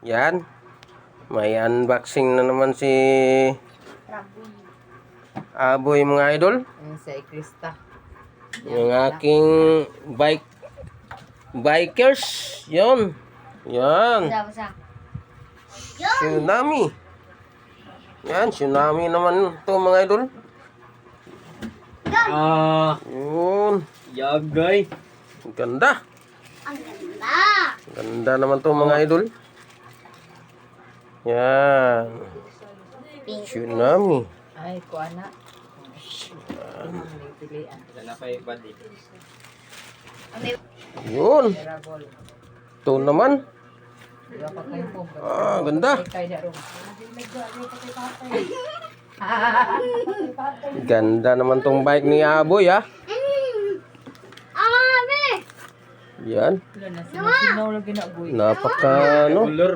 Yan. May unboxing na naman si Aboy mga idol. Sa Krista. Yung aking bikers. Yun. Yan. Tsunami. Yan, tsunami naman to mga idol. Yun. Yagay. Ganda. Ang ganda. Ganda naman to mga idol. Yan. Tsunami. Ay, kuha na. Pilihan. Wala pa yung body. Yun. Terrible. Ito naman. Diba pa kayo po? Ganda. Ganda naman tong bike ni Aboy ah. Yan. Sinaw lagi na boy. Napaka ano. Color